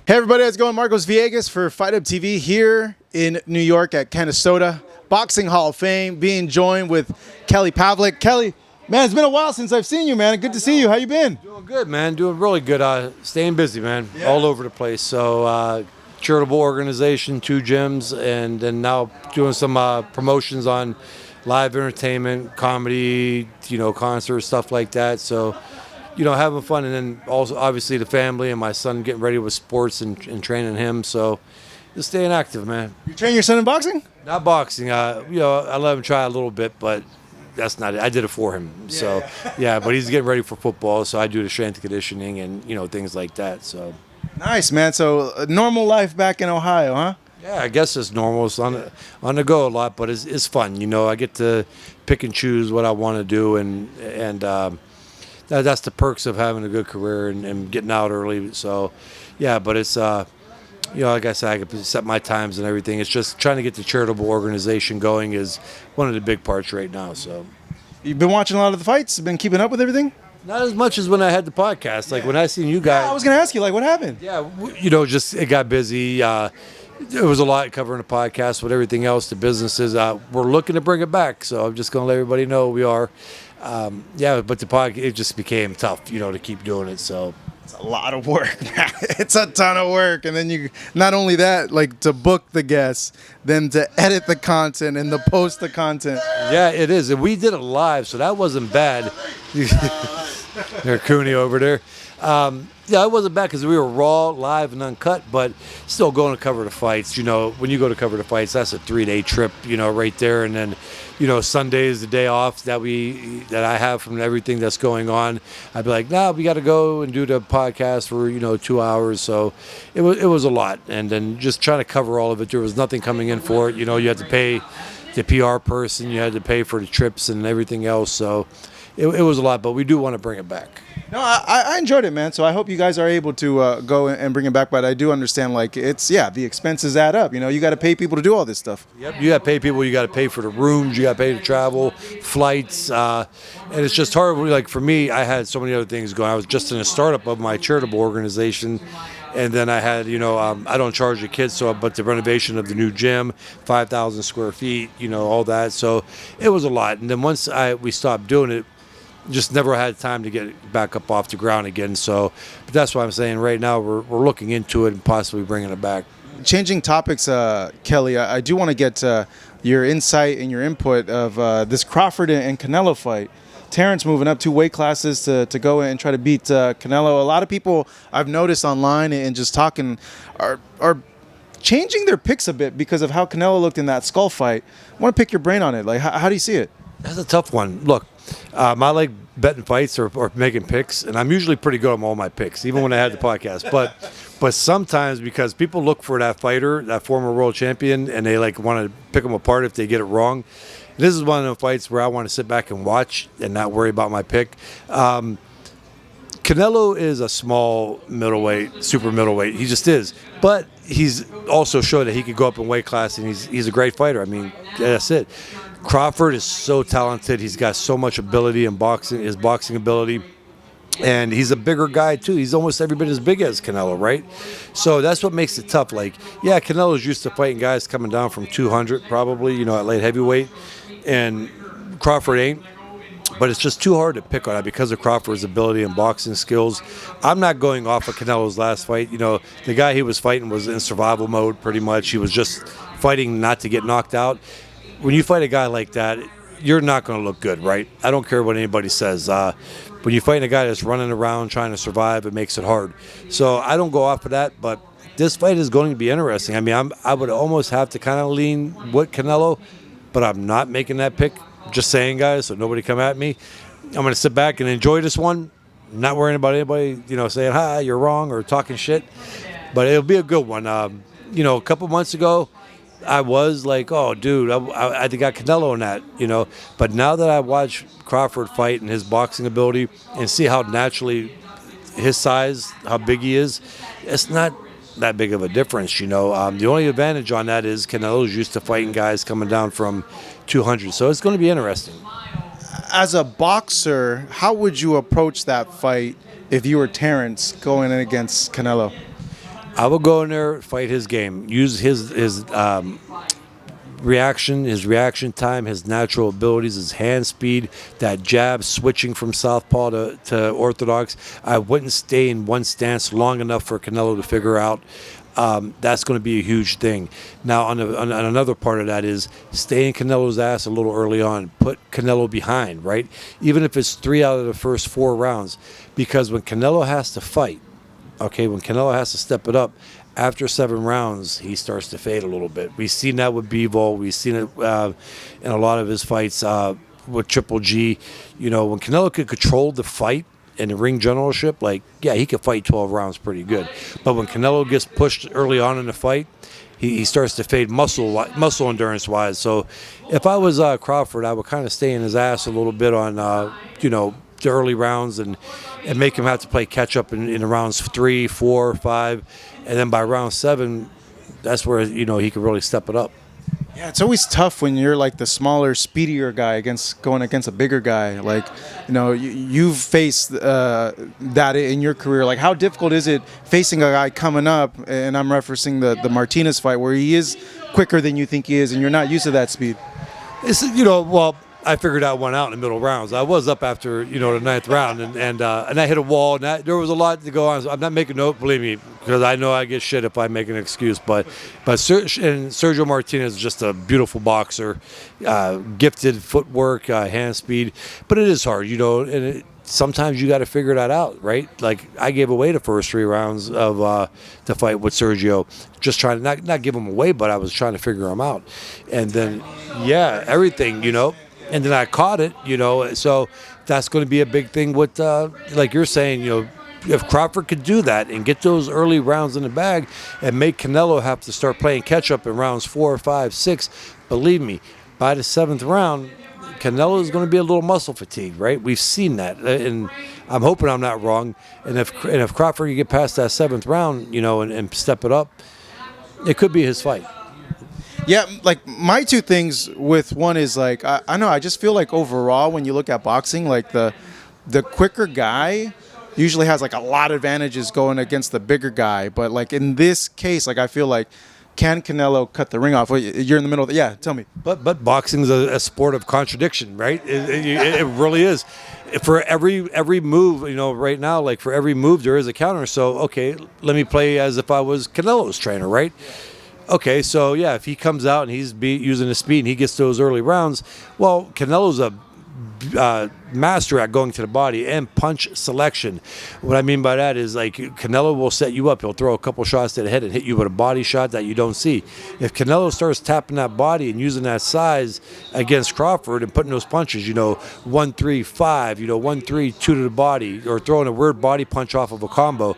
Hey everybody, how's it going? Marcos Villegas for Fight Up TV here in New York at Canastota Boxing Hall of Fame, being joined with Kelly Pavlik. Kelly, man, it's been a while since I've seen you, man. Good to see you. How you been? Doing good, man. Doing really good. Staying busy, man. Yeah. All over the place. So, charitable organization, 2 gyms, and then now doing some promotions on live entertainment, comedy, concerts, stuff like that. So, having fun, and then also obviously the family and my son getting ready with sports and training him. So, just staying active, man. You train your son in boxing? Not boxing. I let him try a little bit, but that's not it. I did it for him. Yeah. So, yeah, but he's getting ready for football, so I do the strength and conditioning and, things like that. So, nice, man. So, a normal life back in Ohio, huh? Yeah, I guess it's normal. It's on the go a lot, but it's fun. I get to pick and choose what I want to do, and that's the perks of having a good career and getting out early. So, yeah, but it's like I said, I can set my times and everything. It's just trying to get the charitable organization going is one of the big parts right now. So, you've been watching a lot of the fights. Been keeping up with everything. Not as much as when I had the podcast. Like when I seen you guys. Yeah, I was gonna ask you, like, what happened? Yeah, just it got busy. There was a lot covering the podcast, with everything else, the businesses. We're looking to bring it back, so I'm just going to let everybody know we are. But the podcast, it just became tough, to keep doing it. So it's a lot of work, man. It's a ton of work, and then you not only that, like to book the guests, then to edit the content and to post the content. Yeah, it is, and we did it live, so that wasn't bad. There, Cooney over there. Yeah, it wasn't bad because we were raw, live, and uncut, but still going to cover the fights. When you go to cover the fights, that's a 3-day trip, right there. And then, Sunday is the day off that I have from everything that's going on. I'd be like, we got to go and do the podcast for, 2 hours. So it was a lot. And then just trying to cover all of it. There was nothing coming in for it. You had to pay the PR person. You had to pay for the trips and everything else. So it was a lot, but we do want to bring it back. No, I enjoyed it, man. So I hope you guys are able to go and bring it back. But I do understand, like, the expenses add up. You got to pay people to do all this stuff. Yep, you got to pay people. You got to pay for the rooms. You got to pay to travel, flights, and it's just hard. Like for me, I had so many other things going. I was just in a startup of my charitable organization. And then I had, I don't charge the kids, but the renovation of the new gym, 5,000 square feet, all that. So it was a lot. And then once we stopped doing it, just never had time to get it back up off the ground again. So, but that's why I'm saying right now we're looking into it and possibly bringing it back. Changing topics, Kelly, I do want to get your insight and your input of this Crawford and Canelo fight. Terence moving up 2 weight classes to go and try to beat Canelo. A lot of people I've noticed online and just talking are changing their picks a bit because of how Canelo looked in that skull fight. I want to pick your brain on it. Like, how do you see it? That's a tough one. Look, I like betting fights or making picks, and I'm usually pretty good on all my picks, even when I had the podcast. But sometimes because people look for that fighter, that former world champion, and they like want to pick them apart if they get it wrong. This is one of the fights where I want to sit back and watch and not worry about my pick. Canelo is a small middleweight, super middleweight. He just is. But he's also showed that he could go up in weight class, and he's a great fighter. I mean, that's it. Crawford is so talented. He's got so much ability in boxing, his boxing ability. And he's a bigger guy, too. He's almost every bit as big as Canelo, right? So that's what makes it tough. Like, yeah, Canelo's used to fighting guys coming down from 200 probably, at light heavyweight. And Crawford ain't. But it's just too hard to pick on it because of Crawford's ability and boxing skills. I'm not going off of Canelo's last fight. The guy he was fighting was in survival mode pretty much. He was just fighting not to get knocked out. When you fight a guy like that, you're not going to look good, right? I don't care what anybody says. When you fight a guy that's running around trying to survive, it makes it hard. So I don't go off of that, but this fight is going to be interesting. I mean, I would almost have to kind of lean with Canelo, but I'm not making that pick. Just saying, guys, so nobody come at me. I'm going to sit back and enjoy this one, not worrying about anybody, saying, hi, you're wrong or talking shit. But it'll be a good one. A couple months ago, I was like, oh, dude, I got Canelo in that, But now that I watch Crawford fight and his boxing ability and see how naturally his size, how big he is, it's not that big of a difference, The only advantage on that is Canelo's used to fighting guys coming down from 200. So it's going to be interesting. As a boxer, how would you approach that fight if you were Terence going in against Canelo? I will go in there, fight his game, use his reaction time, his natural abilities, his hand speed, that jab switching from southpaw to orthodox. I wouldn't stay in one stance long enough for Canelo to figure out. That's going to be a huge thing. Now, on another part of that is stay in Canelo's ass a little early on. Put Canelo behind, right? Even if it's 3 out of the first 4 rounds. Because when Canelo has to fight, okay, when Canelo has to step it up, after 7 rounds, he starts to fade a little bit. We've seen that with Bivol. We've seen it in a lot of his fights with Triple G. You know, when Canelo could control the fight and the ring generalship, like, yeah, he could fight 12 rounds pretty good. But when Canelo gets pushed early on in the fight, he starts to fade muscle endurance-wise. So if I was Crawford, I would kind of stay in his ass a little bit on, the early rounds and make him have to play catch-up in rounds 3, 4, 5. And then by round 7, that's where, he could really step it up. Yeah, it's always tough when you're like the smaller, speedier guy going against a bigger guy. Like, you've faced that in your career. Like, how difficult is it facing a guy coming up, and I'm referencing the Martinez fight, where he is quicker than you think he is, and you're not used to that speed? It's, I figured that one out in the middle rounds. I was up after the 9th round, and I hit a wall, and there was a lot to go on. So I'm not making note, believe me, because I know I get shit if I make an excuse. But Sergio Martinez is just a beautiful boxer, gifted footwork, hand speed, but it is hard, and sometimes you got to figure that out, right? Like, I gave away the first 3 rounds of the fight with Sergio, just trying to not give him away, but I was trying to figure him out, and then everything, and then I caught it, so that's going to be a big thing with, like you're saying, if Crawford could do that and get those early rounds in the bag and make Canelo have to start playing catch-up in rounds 4, 5, 6, believe me, by the 7th round, Canelo is going to be a little muscle fatigued, right? We've seen that, and I'm hoping I'm not wrong. And if Crawford can get past that 7th round, and step it up, it could be his fight. Yeah, like my 2 things with one is like I know I just feel like overall when you look at boxing, like the quicker guy usually has like a lot of advantages going against the bigger guy, but like in this case, like I feel like can Canelo cut the ring off? You're in the middle of yeah, tell me. But boxing is a sport of contradiction, right? It really is. For every move, right now, like for every move there is a counter. So okay, let me play as if I was Canelo's trainer, right? Okay, so yeah, if he comes out and he's using his speed and he gets those early rounds, well, Canelo's a master at going to the body and punch selection. What I mean by that is, like, Canelo will set you up. He'll throw a couple shots to the head and hit you with a body shot that you don't see. If Canelo starts tapping that body and using that size against Crawford and putting those punches, 1, 3, 5, 1, 3, 2 to the body, or throwing a weird body punch off of a combo,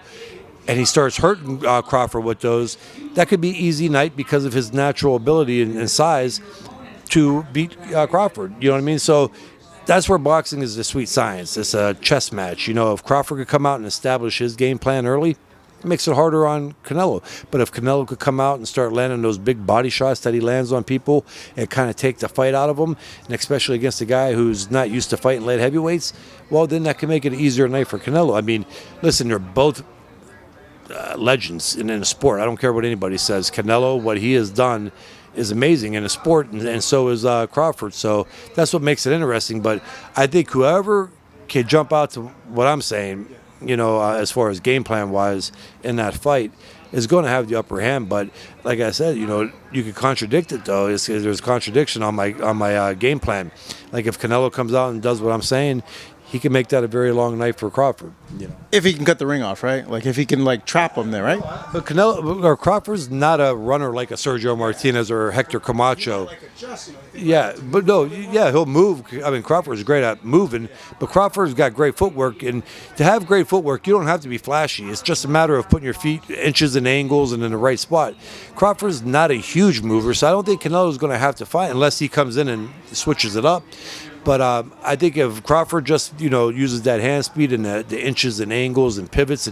and he starts hurting Crawford with those, that could be easy night because of his natural ability and size to beat Crawford. You know what I mean? So that's where boxing is the sweet science. It's a chess match. If Crawford could come out and establish his game plan early, it makes it harder on Canelo. But if Canelo could come out and start landing those big body shots that he lands on people and kind of take the fight out of them, and especially against a guy who's not used to fighting light heavyweights, well, then that can make it an easier night for Canelo. I mean, listen, they're both legends in the sport. I don't care what anybody says. Canelo, what he has done is amazing in the sport, and so is Crawford. So that's what makes it interesting. But I think whoever can jump out to what I'm saying, as far as game plan wise in that fight, is going to have the upper hand. But like I said, you could contradict it though. There's contradiction on my game plan. Like if Canelo comes out and does what I'm saying, he can make that a very long night for Crawford. If he can cut the ring off, right? Like if he can like trap him there, right? But Crawford's not a runner like a Sergio Martinez or Hector Camacho. Yeah, but no, yeah, he'll move. I mean, Crawford's great at moving, but Crawford's got great footwork, and to have great footwork, you don't have to be flashy. It's just a matter of putting your feet inches and angles and in the right spot. Crawford's not a huge mover, so I don't think Canelo's going to have to fight unless he comes in and switches it up. But I think if Crawford just, uses that hand speed and the inches and angles and pivots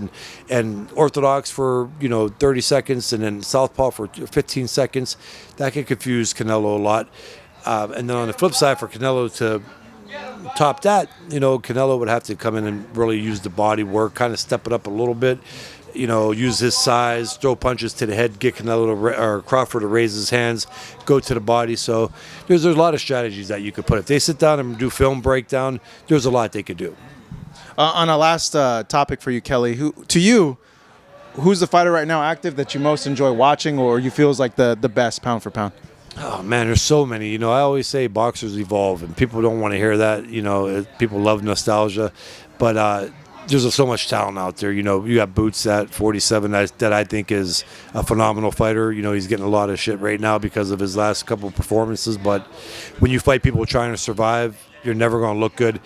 and orthodox for, 30 seconds and then southpaw for 15 seconds, that can confuse Canelo a lot. And then on the flip side, for Canelo to top that, Canelo would have to come in and really use the body work, kind of step it up a little bit. use his size, throw punches to the head, get Canelo or Crawford to raise his hands, go to the body. So there's a lot of strategies that you could put. If they sit down and do film breakdown, there's a lot they could do. On a last topic for you, Kelly, who's the fighter right now active that you most enjoy watching, or you feel is like the best pound for pound? Oh man, there's so many. I always say boxers evolve, and people don't want to hear that. People love nostalgia, but there's so much talent out there. You got Boots at 47 that I think is a phenomenal fighter. He's getting a lot of shit right now because of his last couple of performances. But when you fight people trying to survive, you're never going to look good.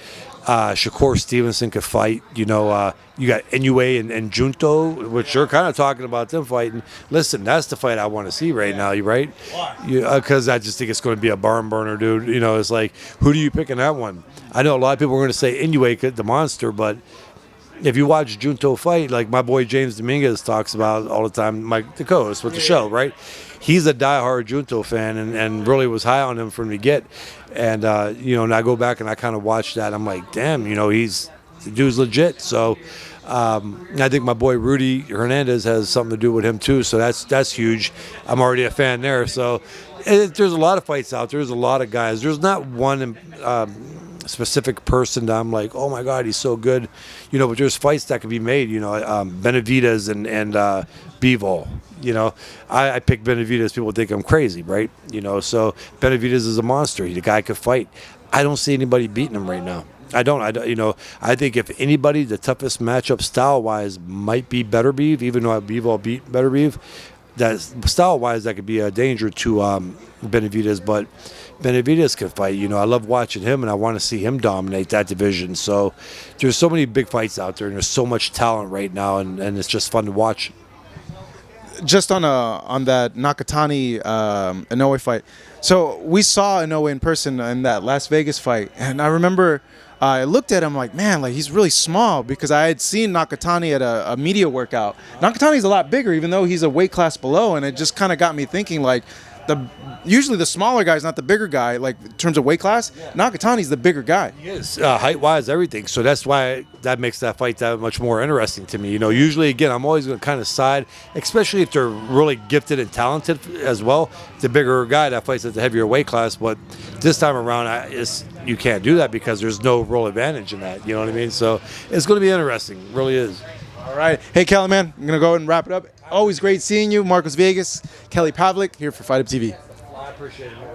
Shakur Stevenson could fight. You got Inoue and Junto, which you're kind of talking about them fighting. Listen, that's the fight I want to see right now. You right? Because I just think it's going to be a barn burner, dude. It's like, who do you pick in that one? I know a lot of people are going to say Inoue, the monster, but if you watch Junto fight, like my boy James Dominguez talks about all the time, Mike the co-host with the show, right? He's a diehard Junto fan and really was high on him from the get. And, and I go back and I kind of watch that. I'm like, damn, the dude's legit. So I think my boy Rudy Hernandez has something to do with him too. So that's huge. I'm already a fan there. So there's a lot of fights out there. There's a lot of guys. There's not one specific person that I'm like, oh my God, he's so good, but there's fights that can be made, Benavidez and Bivol, I pick Benavidez. People think I'm crazy, right? So Benavidez is a monster. The guy could fight. I don't see anybody beating him right now. I don't. I think if anybody, the toughest matchup style-wise might be Beterbiev, even though Bivol beat Beterbiev, that style-wise that could be a danger to Benavidez, but Benavidez can fight. I love watching him, and I want to see him dominate that division. So there's so many big fights out there, and there's so much talent right now, and it's just fun to watch. Just on that Nakatani Inoue fight. So we saw Inoue in person in that Las Vegas fight, and I remember I looked at him like, man, like he's really small, because I had seen Nakatani at a media workout. Nakatani's a lot bigger, even though he's a weight class below, and it just kind of got me thinking, like, usually the smaller guy is not the bigger guy, like in terms of weight class. Nakatani's the bigger guy. He is, height-wise, everything. So that's why that makes that fight that much more interesting to me. Usually, again, I'm always going to kind of side, especially if they're really gifted and talented as well, the bigger guy that fights at the heavier weight class. But this time around, you can't do that because there's no real advantage in that. You know what I mean? So it's going to be interesting. It really is. All right. Hey, Kelly, man, I'm going to go ahead and wrap it up. Always great seeing you. Marcos Vegas, Kelly Pavlik, here for Fight Up TV. I appreciate it, man.